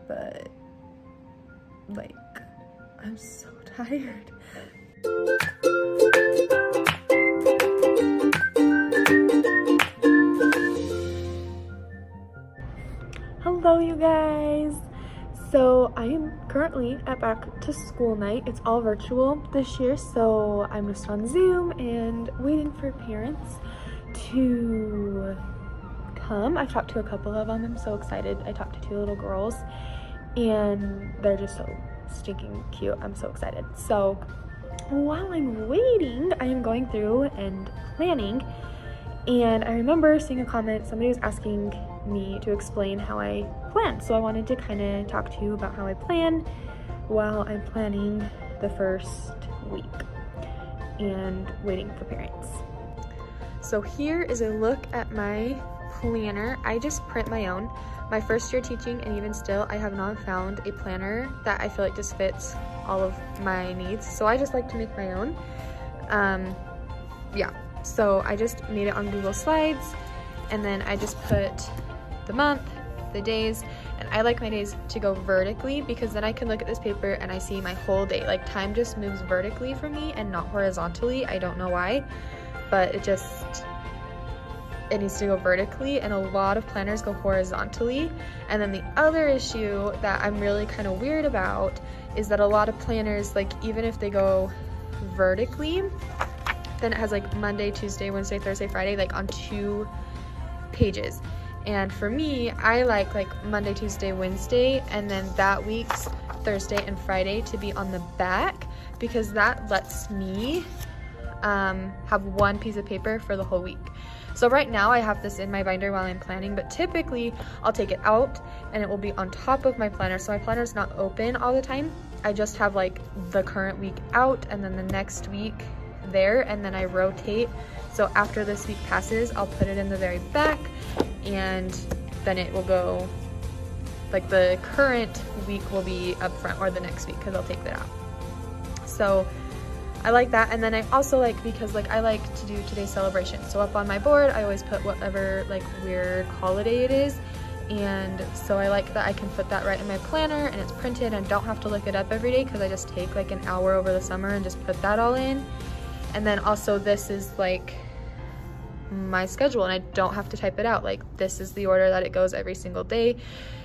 but like, I'm so tired. Hello, you guys. So I am currently at back to school night. It's all virtual this year, so I'm just on Zoom and waiting for parents to come. I've talked to a couple of them. I'm so excited. I talked to 2 little girls and they're just so stinking cute. I'm so excited. So while I'm waiting, I am going through and planning, and I remember seeing a comment, somebody was asking me to explain how I plan. So I wanted to kind of talk to you about how I plan while I'm planning the first week and waiting for parents. So here is a look at my planner. I just print my own. My first year teaching, and even still, I have not found a planner that I feel like just fits all of my needs. So I just like to make my own. Yeah, so I just made it on Google Slides, and then I just put the month, the days, and I like my days to go vertically because then I can look at this paper and I see my whole day. Like, time just moves vertically for me and not horizontally. I don't know why, but it needs to go vertically, and a lot of planners go horizontally. And then the other issue that I'm really kind of weird about is that a lot of planners, like, even if they go vertically, then it has like Monday, Tuesday, Wednesday, Thursday, Friday, like on 2 pages. And for me, I like Monday, Tuesday, Wednesday, and then that week's Thursday and Friday to be on the back, because that lets me have 1 piece of paper for the whole week. So right now I have this in my binder while I'm planning, but typically I'll take it out and it will be on top of my planner. So my planner is not open all the time. I just have like the current week out and then the next week there, and then I rotate. So after this week passes, I'll put it in the very back, and then it will go, like the current week will be up front, or the next week, because I'll take that out. So I like that. And then I also like, because like I like to do today's celebration. So up on my board, I always put whatever like weird holiday it is. And so I like that I can put that right in my planner and it's printed and don't have to look it up every day, because I just take like an hour over the summer and just put that all in. And then also this is like my schedule and I don't have to type it out. Like, this is the order that it goes every single day,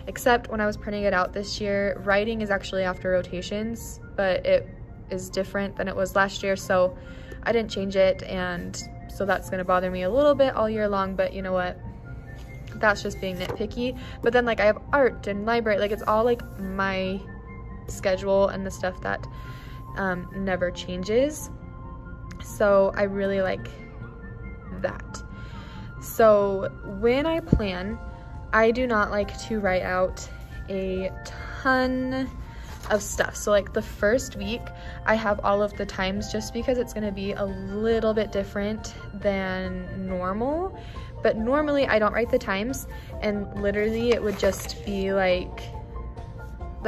except when I was printing it out this year, writing is actually after rotations, but it is different than it was last year, so I didn't change it, and so that's gonna bother me a little bit all year long, but you know what, that's just being nitpicky. But then like I have art and library, like it's all like my schedule and the stuff that never changes, so I really like that. So when I plan, I do not like to write out a ton of stuff. So like the first week I have all of the times, just because it's going to be a little bit different than normal. But normally I don't write the times, and literally it would just be like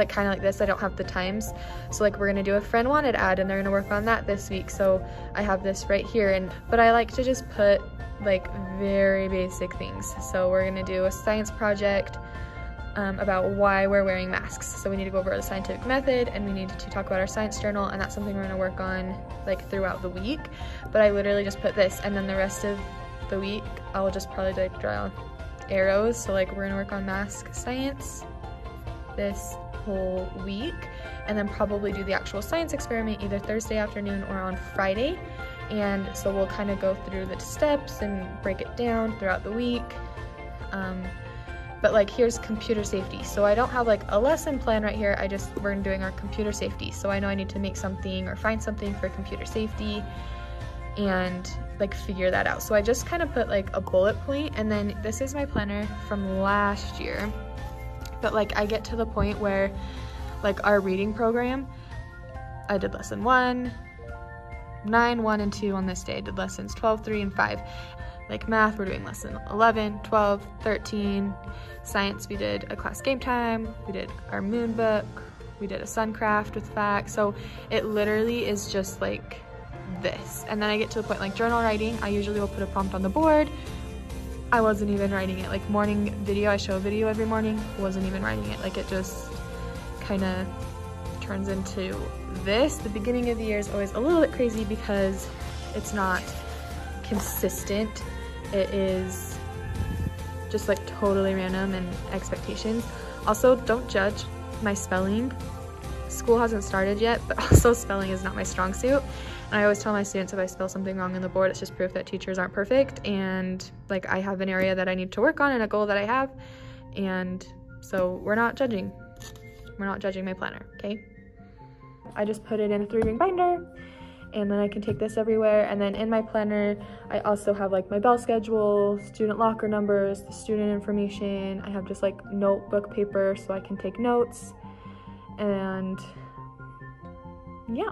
kind of like this. I don't have the times. So like we're gonna do a friend wanted ad and they're gonna work on that this week, so I have this right here. But I like to just put like very basic things. So we're gonna do a science project about why we're wearing masks. So we need to go over the scientific method, and we need to talk about our science journal, and that's something we're gonna work on like throughout the week. But I literally just put this, and then the rest of the week I'll just probably like draw arrows. So like we're gonna work on mask science this whole week, and then probably do the actual science experiment either Thursday afternoon or on Friday. And so we'll kind of go through the steps and break it down throughout the week. But like here's computer safety. So I don't have like a lesson plan right here. We're doing our computer safety. So I know I need to make something or find something for computer safety and like figure that out. So I just kind of put like a bullet point, and then this is my planner from last year. But like I get to the point where like our reading program, I did lesson 1, 9, 1, and 2 on this day. I did lessons 12, 3, and 5. Like math, we're doing lesson 11, 12, 13. Science, we did a class game time. We did our moon book. We did a sun craft with facts. So it literally is just like this. And then I get to the point like journal writing. I usually will put a prompt on the board. I wasn't even writing it. Like morning video, I show a video every morning. Wasn't even writing it. Like it just kind of turns into this. The beginning of the year is always a little bit crazy because it's not consistent. It is just like totally random and expectations. Also, don't judge my spelling. School hasn't started yet, but also spelling is not my strong suit. And I always tell my students if I spell something wrong on the board, it's just proof that teachers aren't perfect, and like I have an area that I need to work on and a goal that I have, and so we're not judging. We're not judging my planner, okay? I just put it in a 3-ring binder, and then I can take this everywhere. And then in my planner, I also have like my bell schedule, student locker numbers, the student information. I have just like notebook paper so I can take notes. And yeah.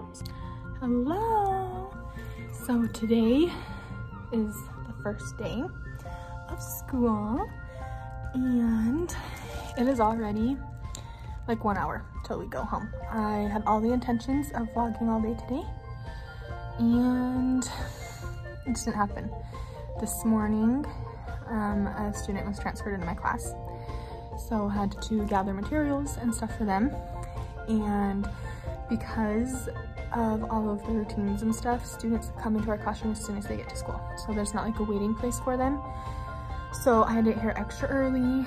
Hello. So today is the first day of school, and it is already like 1 hour till we go home. I had all the intentions of vlogging all day today, and it just didn't happen. This morning, a student was transferred into my class, so I had to gather materials and stuff for them. And because of all of the routines and stuff, students come into our classroom as soon as they get to school. So there's not like a waiting place for them. So I had to get here extra early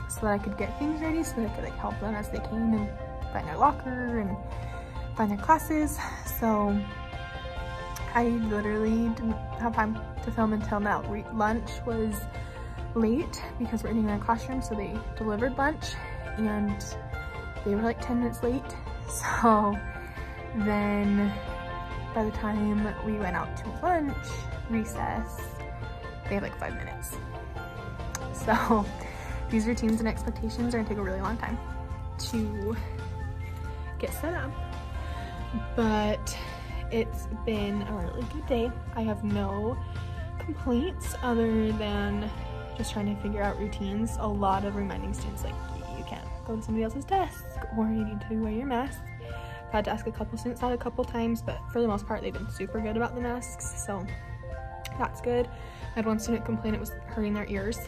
so that I could get things ready, so that I could like help them as they came and find their locker and find their classes. So I literally didn't have time to film until now. Lunch was late because we're eating in our classroom, so they delivered lunch and they were like 10 minutes late. So then by the time we went out to lunch, recess, they had like 5 minutes. So these routines and expectations are gonna take a really long time to get set up, but it's been a really good day. I have no complaints other than just trying to figure out routines. A lot of reminding students like, you can't go to somebody else's desk, or you need to wear your mask. I've had to ask a couple students that a couple times, but for the most part they've been super good about the masks, so that's good. I had one student complain it was hurting their ears,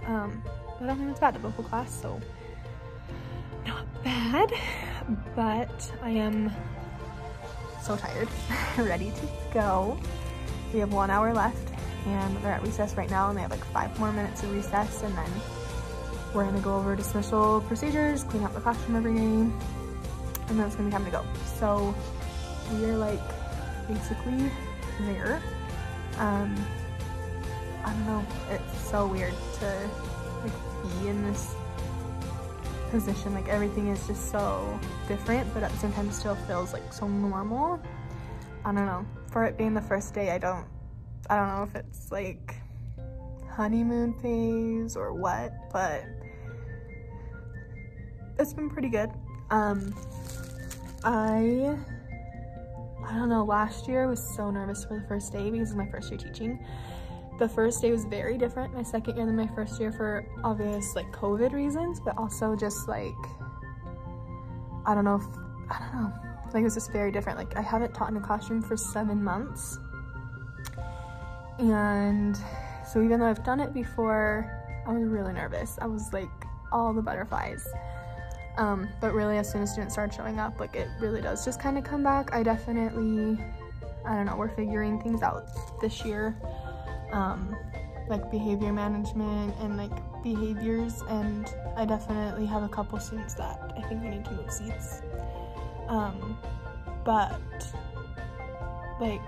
but I don't think it's bad. The vocal class, so not bad. But I am so tired, ready to go. We have 1 hour left, and they're at recess right now, and they have like 5 more minutes of recess, and then we're gonna go over dismissal procedures, clean out the classroom every day, and then it's gonna be time to go. So we are like basically there. I don't know, it's so weird to like be in this position. Like everything is just so different, but at the same time it still feels like so normal. I don't know. For it being the first day, I don't know if it's like honeymoon phase or what, but it's been pretty good. I don't know, last year I was so nervous for the first day because of my first year teaching. The first day was very different my second year than my first year for obvious like COVID reasons, but also just like, I don't know, like it was just very different. Like I haven't taught in a classroom for 7 months, and so even though I've done it before, I was really nervous. I was like all the butterflies. But really as soon as students started showing up, like it really does just kind of come back. I definitely, I don't know, we're figuring things out this year, like behavior management and like behaviors, and I definitely have a couple students that I think we need to move seats. But like,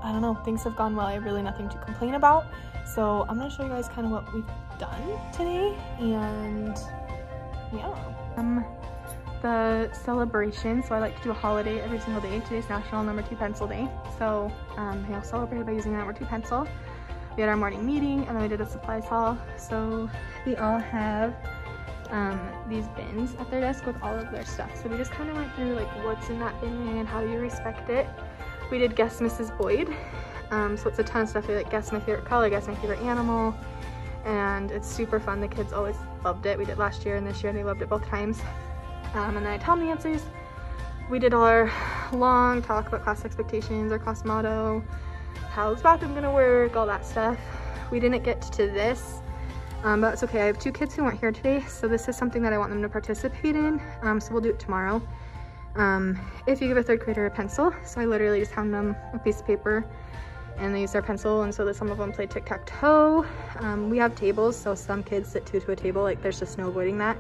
I don't know, things have gone well. I have really nothing to complain about. So I'm gonna show you guys kind of what we've done today, and yeah. The celebration, so I like to do a holiday every single day. Today's National Number 2 Pencil Day, so I'll celebrate by using a number 2 pencil. We had our morning meeting, and then we did a supplies haul. So we all have these bins at their desk with all of their stuff. So we just kind of went through like what's in that bin and how do you respect it. We did Guess Mrs. Boyd, so it's a ton of stuff. We like guess my favorite color, guess my favorite animal, and it's super fun. The kids always loved it. We did last year and this year, and they loved it both times. And then I tell them the answers. We did our long talk about class expectations, our class motto, how's bathroom gonna work, all that stuff. We didn't get to this But it's okay. I have 2 kids who weren't here today, so this is something that I want them to participate in. So we'll do it tomorrow. If you give a 3rd grader a pencil, so I literally just hand them a piece of paper and they use their pencil, and so that some of them play tic-tac-toe. We have tables, so some kids sit 2 to a table, like there's just no avoiding that.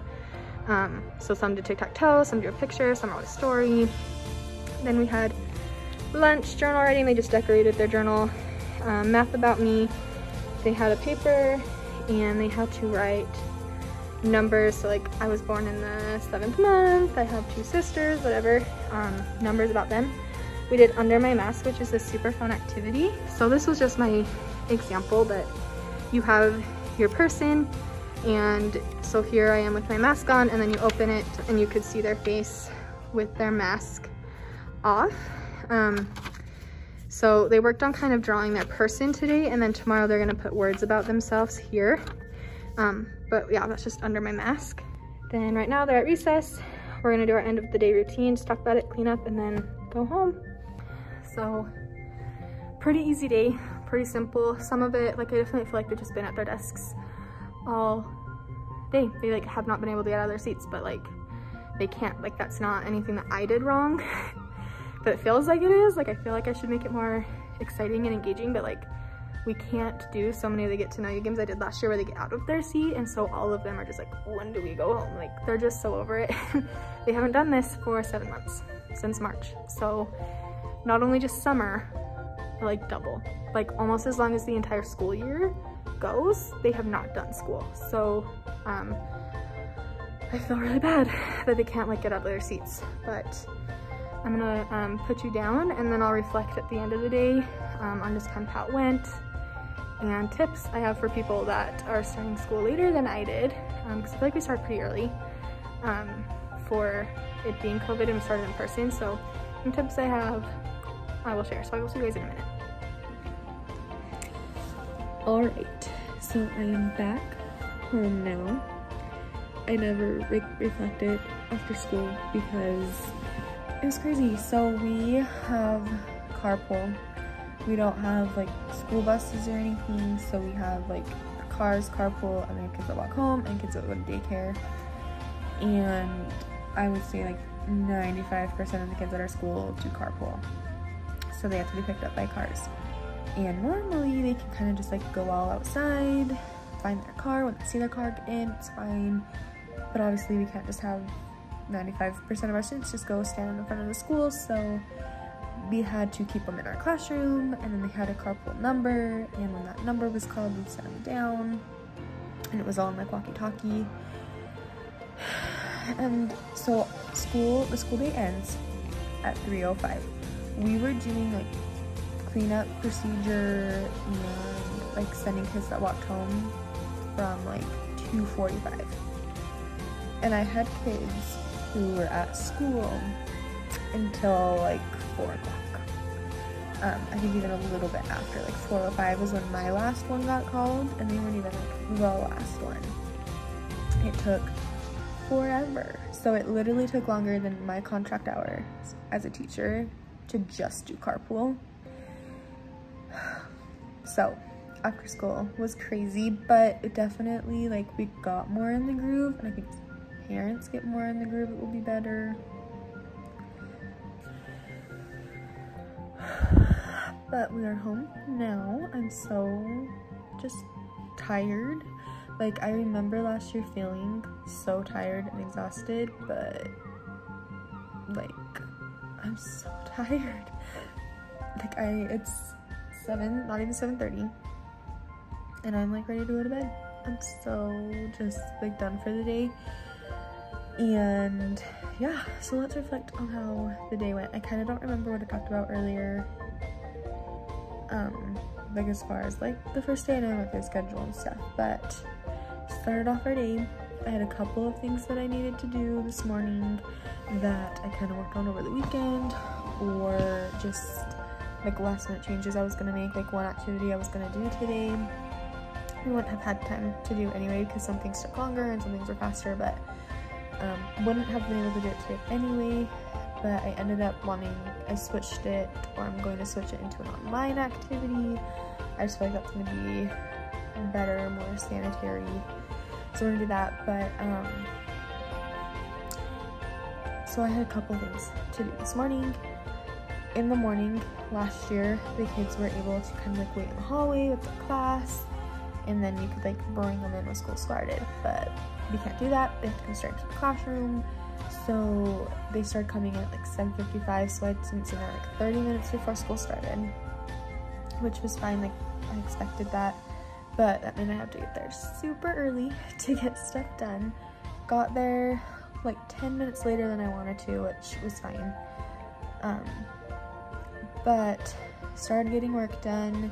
So some do tic-tac-toe, some do a picture, some wrote a story. Then we had lunch, journal writing, they just decorated their journal. Math about me, they had a paper and they had to write numbers, so like I was born in the 7th month, I have 2 sisters, whatever, numbers about them. We did Under My Mask, which is a super fun activity. So this was just my example, that you have your person, and so here I am with my mask on, and then you open it and you could see their face with their mask off. So they worked on kind of drawing their person today, and then tomorrow they're gonna put words about themselves here. But yeah, that's just Under My Mask. Then right now they're at recess. We're gonna do our end of the day routine, just talk about it, clean up, and then go home. So pretty easy day, pretty simple. Some of it, like I definitely feel like they've just been at their desks all day. They like have not been able to get out of their seats, but like they can't, like that's not anything that I did wrong. But it feels like it is. Like I feel like I should make it more exciting and engaging, but like we can't do so many of the get to know you games I did last year where they get out of their seat, and so all of them are just like, when do we go home? Like they're just so over it. They haven't done this for 7 months, since March. So not only just summer, but like double, like almost as long as the entire school year goes, they have not done school. So I feel really bad that they can't like get out of their seats, but I'm gonna put you down, and then I'll reflect at the end of the day on just kind of how it went, and tips I have for people that are starting school later than I did, because I feel like we started pretty early for it being COVID, and we started in person. So some tips I have, I will share. So I will see you guys in a minute. Alright, so I am back home now. I never reflected after school because it was crazy. So we have carpool. We don't have like school buses or anything, so we have like cars, carpool, and then kids that walk home and kids that go to daycare. And I would say like 95% of the kids at our school do carpool, so they have to be picked up by cars. And normally they can kind of just like go all outside, find their car. When they see their car, get in, it's fine. But obviously we can't just have 95% of our students just go stand in front of the school, so we had to keep them in our classroom, and then they had a carpool number, and when that number was called, we'd set them down, and it was all in like walkie-talkie. And so the school day ends at 3:05. We were doing like cleanup procedure and like sending kids that walked home from like 2:45. And I had kids who were at school until like 4 o'clock. I think even a little bit after, like 4:05 was when my last one got called, and they weren't even like the last one. It took forever. So it literally took longer than my contract hours as a teacher to just do carpool. So after school was crazy, but it definitely like we got more in the groove, and I think parents get more in the groove, it will be better. But we are home now. I'm so just tired. Like I remember last year feeling so tired and exhausted, but like I'm so tired. Like it's 7, not even 7:30, and I'm like ready to go to bed. I'm so just like done for the day. And yeah, so let's reflect on how the day went. I kind of don't remember what I talked about earlier, like as far as like the first day, and I went through the schedule and stuff, but started off our day. I had a couple of things that I needed to do this morning that I kind of worked on over the weekend, or just like last minute changes I was gonna make. Like one activity I was gonna do today, we wouldn't have had time to do anyway because some things took longer and some things were faster, but wouldn't have been able to do it today anyway. But I ended up I switched it, or I'm going to switch it into an online activity. I just feel like that's going to be better, more sanitary. So we're gonna do that, but so I had a couple things to do this morning. In the morning last year, the kids were able to kind of like wait in the hallway with the class, and then you could like bring them in when school started, but we can't do that. They have to come straight to the classroom. So they started coming in at like 7:55, so I had students in there like 30 minutes before school started, which was fine. Like I expected that, but that meant I had to get there super early to get stuff done. Got there like 10 minutes later than I wanted to, which was fine. But started getting work done.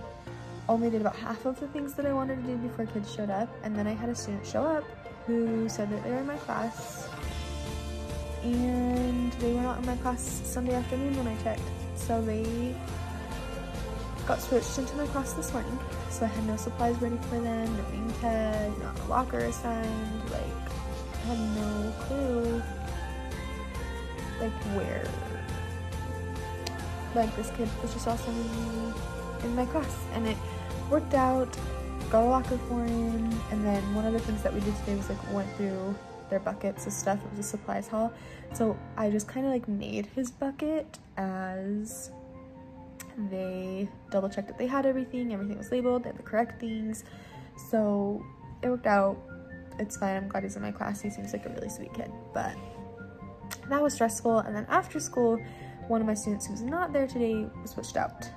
Only did about half of the things that I wanted to do before kids showed up, and then I had a student show up who said that they were in my class, and they were not in my class Sunday afternoon when I checked. So they got switched into my class this morning, so I had no supplies ready for them, no name tag, not a locker assigned, like I had no clue like where, like this kid was just also in my class, and it worked out. Got a locker for him, and then one of the things that we did today was like went through their buckets of stuff. It was a supplies haul, so I just kind of like made his bucket as they double checked that they had everything was labeled, they had the correct things, so it worked out. It's fine. I'm glad he's in my class. He seems like a really sweet kid, but that was stressful. And then after school, one of my students who's not there today was switched out,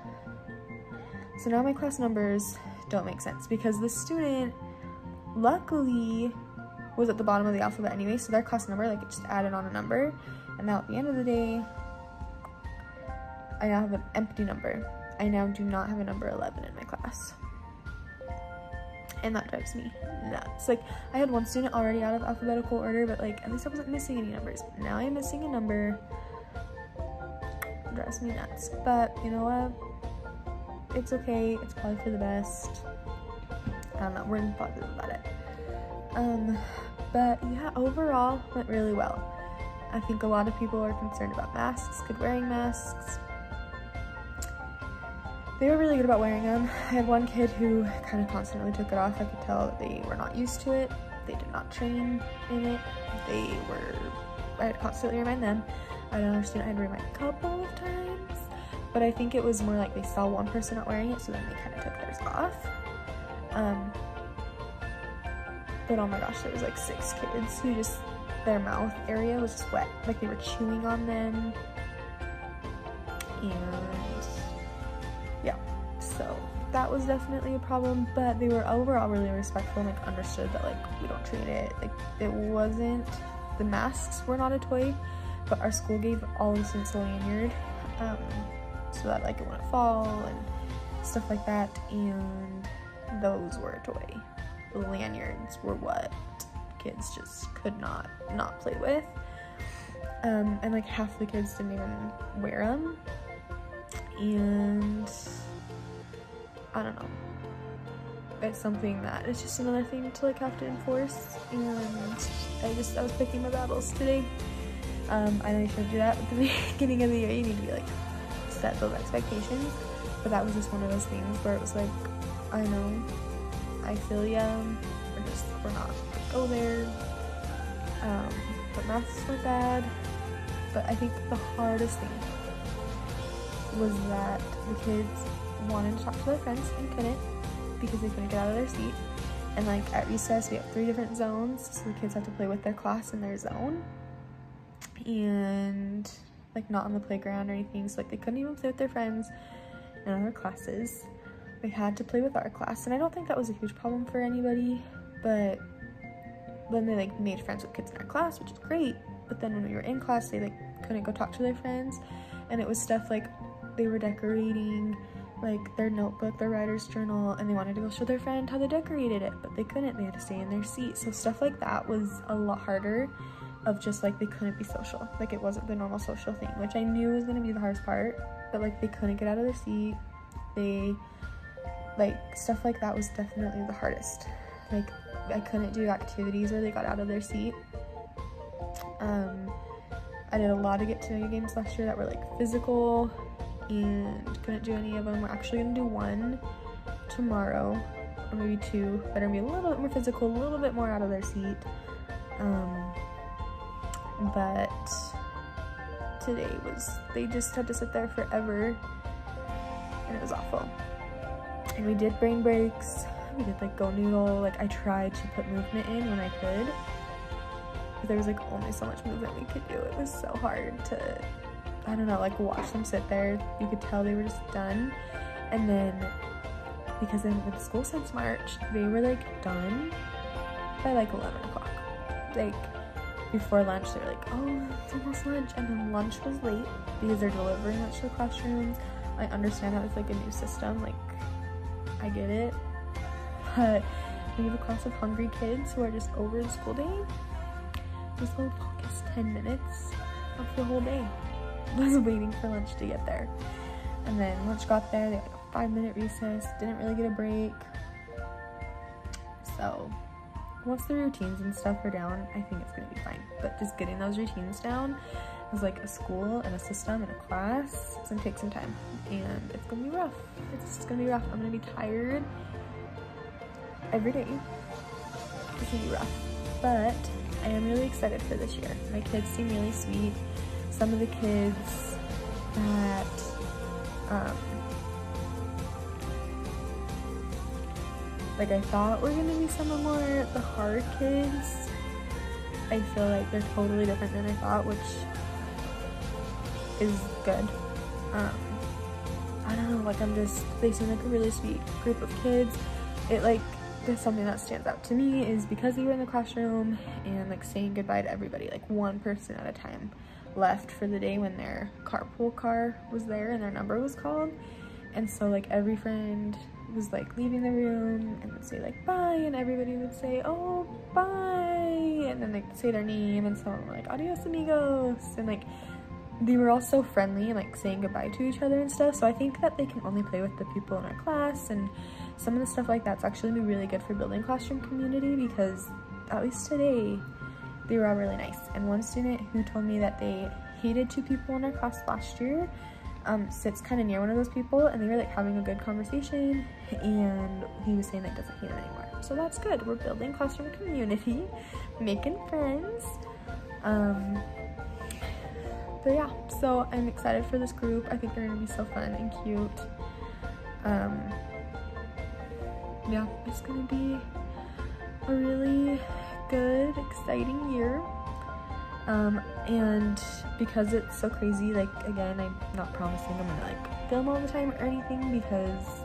so now my class numbers don't make sense because the student luckily was at the bottom of the alphabet anyway, so their class number, like, it just added on a number, and now at the end of the day I now have an empty number. I now do not have a number 11 in my class, and that drives me nuts. Like, I had one student already out of alphabetical order, but like at least I wasn't missing any numbers. Now I'm missing a number. It drives me nuts, but you know what, it's okay. It's probably for the best. I don't know, we're positive about it. But yeah, overall went really well. I think a lot of people are concerned about masks, kid wearing masks. They were really good about wearing them. I had one kid who kind of constantly took it off. I could tell that they were not used to it. They did not train in it. I had to constantly remind them. I had another student I had to remind a couple of times, but I think it was more like they saw one person not wearing it, so then they kind of took theirs off. But oh my gosh, there was like 6 kids who just, their mouth area was just wet, like they were chewing on them, and yeah, so that was definitely a problem. But they were overall really respectful and like understood that like we don't treat it, like it wasn't, the masks were not a toy, but our school gave all the students a lanyard, so that like it wouldn't fall and stuff like that, and those were a toy. The lanyards were what kids just could not play with, and like half the kids didn't even wear them, and I don't know, it's something that it's just another thing to like have to enforce, and I was picking my battles today. I know you shouldn't do that at the beginning of the year. You need to be like set those expectations, but that was just one of those things where it was like, I know, I feel ya, we're not gonna go there. But masks were bad, but I think the hardest thing was that the kids wanted to talk to their friends and couldn't because they couldn't get out of their seat. And like at recess we have 3 different zones, so the kids have to play with their class in their zone, and like not on the playground or anything, so like they couldn't even play with their friends in other classes. They had to play with our class, and I don't think that was a huge problem for anybody, but then they like made friends with kids in our class, which is great, but then when we were in class they like couldn't go talk to their friends, and it was stuff like they were decorating like their notebook, their writer's journal, and they wanted to go show their friend how they decorated it, but they couldn't, they had to stay in their seat. So stuff like that was a lot harder, of just like they couldn't be social, like it wasn't the normal social thing, which I knew was going to be the hardest part, but like they couldn't get out of their seat, they like stuff like that was definitely the hardest. Like I couldn't do activities where they got out of their seat. I did a lot of get to know you games last year that were like physical, and couldn't do any of them. We're actually gonna do one tomorrow, or maybe 2 that are gonna be a little bit more physical, a little bit more out of their seat. But today they just had to sit there forever, and it was awful. And we did brain breaks, we did like Go Noodle, like I tried to put movement in when I could, but there was like only so much movement we could do. It was so hard to, I don't know, like watch them sit there. You could tell they were just done. And then because they haven't been to school since March, they were like done by like 11 o'clock. Like before lunch, they were like, oh, it's almost lunch. And then lunch was late because they're delivering lunch to the classrooms. I understand that it's like a new system, like I get it. But we have a class of hungry kids who are just over the school day. This little longest 10 minutes of the whole day was waiting for lunch to get there. And then lunch got there, they had like a 5-minute recess, didn't really get a break. So once the routines and stuff are down, I think it's gonna be fine. But just getting those routines down is like a school and a system and a class. It's gonna take some time, and it's gonna be rough. It's gonna be rough. I'm gonna be tired every day. It's gonna be rough, but I am really excited for this year. My kids seem really sweet. Some of the kids that like I thought were gonna be some of more the hard kids, I feel like they're totally different than I thought, which is good. I don't know, like they seem like a really sweet group of kids. It like, there's something that stands out to me is because they were in the classroom and like saying goodbye to everybody, like one person at a time left for the day when their carpool car was there and their number was called. And so like every friend was like leaving the room and would say like bye, and everybody would say, oh, bye, and then they'd say their name, and someone would like adios amigos, and like they were all so friendly and like saying goodbye to each other and stuff. So I think that they can only play with the people in our class, and some of the stuff like that's actually gonna be really good for building classroom community, because at least today they were all really nice. And one student who told me that they hated 2 people in our class last year sits kind of near one of those people, and they were like having a good conversation, and he was saying that doesn't hate them anymore. So that's good. We're building classroom community, making friends. But yeah, so I'm excited for this group. I think they're gonna be so fun and cute. Yeah, it's gonna be a really good, exciting year. And because it's so crazy, like again, I'm not promising I'm gonna like film all the time or anything, because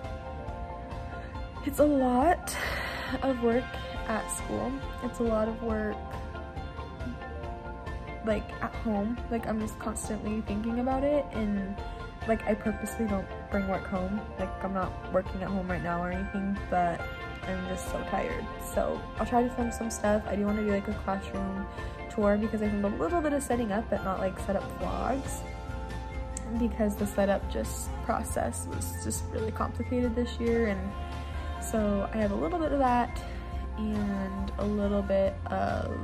it's a lot of work at school. It's a lot of work like at home. Like I'm just constantly thinking about it, and like I purposely don't bring work home. Like I'm not working at home right now or anything, but I'm just so tired. So I'll try to film some stuff. I do want to do like a classroom tour, because I filmed a little bit of setting up, but not like setup vlogs, because the setup process was just really complicated this year. And so I have a little bit of that and a little bit of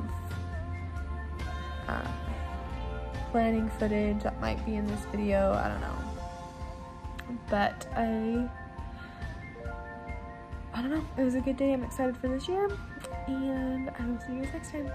planning footage that might be in this video. I don't know, but I don't know. It was a good day. I'm excited for this year, and I will see you guys next time.